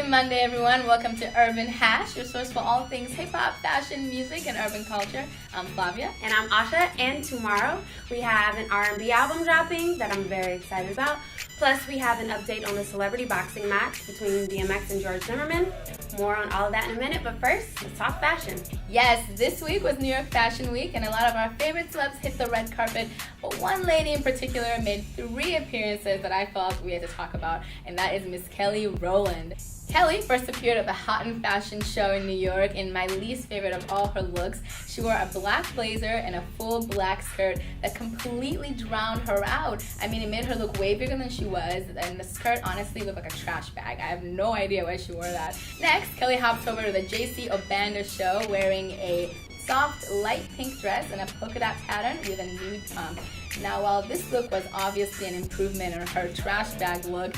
Happy Monday, everyone. Welcome to Urban Hash, your source for all things hip-hop, fashion, music, and urban culture. I'm Flavia. And I'm Asha. And tomorrow we have an R&B album dropping that I'm very excited about. Plus, we have an update on the celebrity boxing match between DMX and George Zimmerman. More on all of that in a minute, but first, let's talk fashion. Yes, this week was New York Fashion Week, and a lot of our favorite celebs hit the red carpet, but one lady in particular made 3 appearances that I felt we had to talk about, and that is Miss Kelly Rowland. Kelly first appeared at the Hot and Fashion show in New York in my least favorite of all her looks. She wore a black blazer and a full black skirt that completely drowned her out. I mean, it made her look way bigger than she was, and the skirt honestly looked like a trash bag. I have no idea why she wore that. Next, Kelly hopped over to the J.C. Obanda show wearing a soft light pink dress and a polka dot pattern with a nude pump. Now, while this look was obviously an improvement on her trash bag look,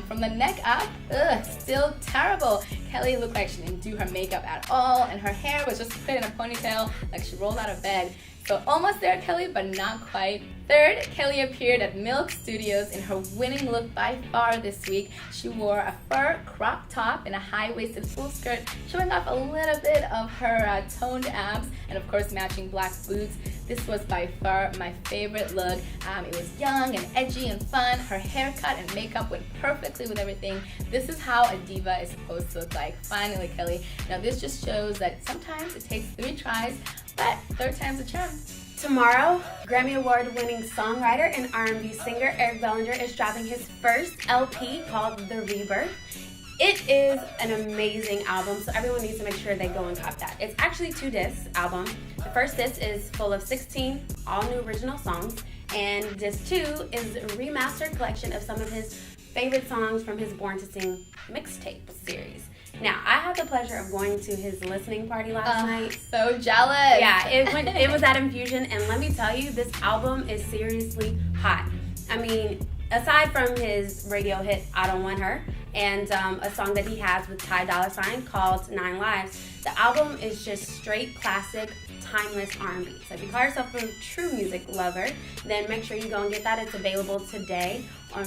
from the neck up, still terrible. Kelly looked like she didn't do her makeup at all, and her hair was just put in a ponytail like she rolled out of bed. So almost there, Kelly, but not quite. Third, Kelly appeared at Milk Studios in her winning look by far this week. She wore a fur crop top and a high-waisted full skirt, showing off a little bit of her toned abs, and of course matching black boots. This was by far my favorite look. It was young and edgy and fun. Her haircut and makeup went perfectly with everything. This is how a diva is supposed to look like. Finally, Kelly. Now this just shows that sometimes it takes 3 tries, but 3rd time's a charm. Tomorrow, Grammy Award-winning songwriter and R&B singer Eric Bellinger is dropping his first LP called The Rebirth. It is an amazing album, so everyone needs to make sure they go and cop that. It's actually 2-disc album. The first disc is full of 16 all-new original songs, and disc 2 is a remastered collection of some of his favorite songs from his Born to Sing mixtape series. Now, I had the pleasure of going to his listening party last night. So jealous. Yeah, it was at Infusion, and let me tell you, this album is seriously hot. I mean, aside from his radio hit, I Don't Want Her, and a song that he has with Ty Dolla $ign called 9 Lives, the album is just straight classic, timeless R&B. So if you call yourself a true music lover, then make sure you go and get that. It's available today on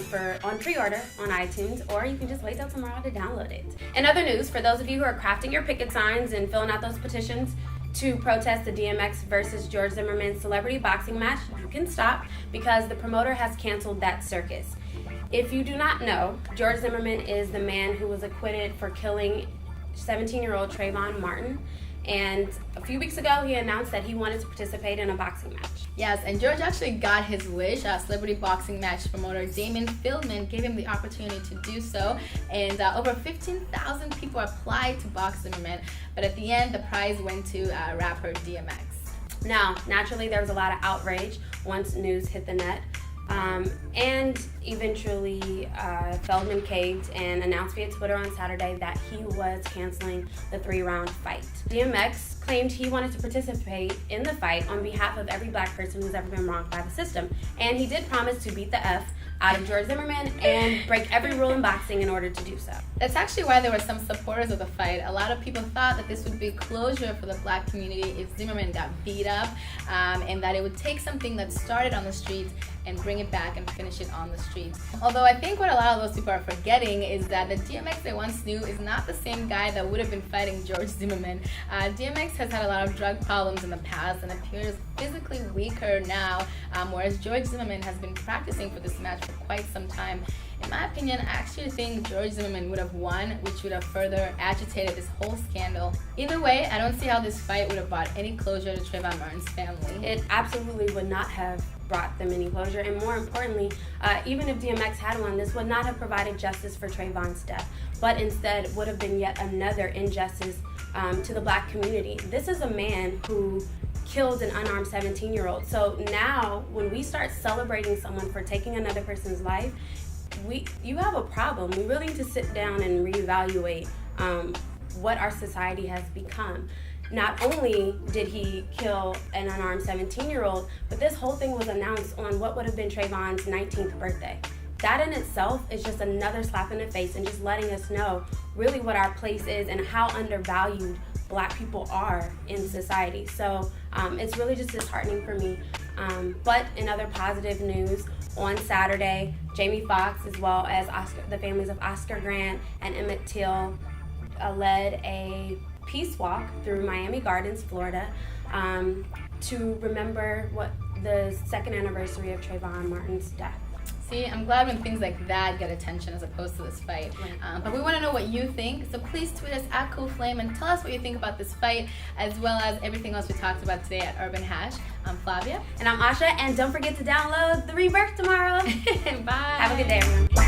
pre-order on iTunes, or you can just wait till tomorrow to download it. In other news, for those of you who are crafting your picket signs and filling out those petitions to protest the DMX versus George Zimmerman celebrity boxing match, you can stop because the promoter has canceled that circus. If you do not know, George Zimmerman is the man who was acquitted for killing 17-year-old Trayvon Martin. And a few weeks ago, he announced that he wanted to participate in a boxing match. Yes, and George actually got his wish. Celebrity boxing match promoter Damon Fieldman gave him the opportunity to do so, and over 15,000 people applied to box Zimmerman, but at the end, the prize went to rapper DMX. Now, naturally, there was a lot of outrage once news hit the net. And eventually Feldman caved and announced via Twitter on Saturday that he was canceling the 3-round fight. DMX claimed he wanted to participate in the fight on behalf of every black person who's ever been wronged by the system. And he did promise to beat the F out of George Zimmerman and break every rule in boxing in order to do so. That's actually why there were some supporters of the fight. A lot of people thought that this would be closure for the black community if Zimmerman got beat up, and that it would take something that started on the streets and bring it back and finish it on the streets. Although I think what a lot of those people are forgetting is that the DMX they once knew is not the same guy that would have been fighting George Zimmerman. DMX has had a lot of drug problems in the past and appears physically weaker now, whereas George Zimmerman has been practicing for this match for quite some time. In my opinion, I actually think George Zimmerman would have won, which would have further agitated this whole scandal. Either way, I don't see how this fight would have brought any closure to Trayvon Martin's family. It absolutely would not have brought them any closure, and more importantly, even if DMX had won, this would not have provided justice for Trayvon's death, but instead would have been yet another injustice to the black community. This is a man who killed an unarmed 17-year-old. So now, when we start celebrating someone for taking another person's life, you have a problem. We really need to sit down and reevaluate what our society has become. Not only did he kill an unarmed 17-year-old, but this whole thing was announced on what would have been Trayvon's 19th birthday. That in itself is just another slap in the face and just letting us know really what our place is and how undervalued black people are in society. So it's really just disheartening for me. But in other positive news, on Saturday. Jamie Foxx, as well as the families of Oscar Grant and Emmett Till, led a peace walk through Miami Gardens, Florida, to remember the second anniversary of Trayvon Martin's death. See, I'm glad when things like that get attention as opposed to this fight. Right. But we want to know what you think, so please tweet us at CoolFlame and tell us what you think about this fight, as well as everything else we talked about today at Urban Hash. I'm Flavia. And I'm Asha, and don't forget to download The Rebirth tomorrow. Bye. Have a good day, everyone.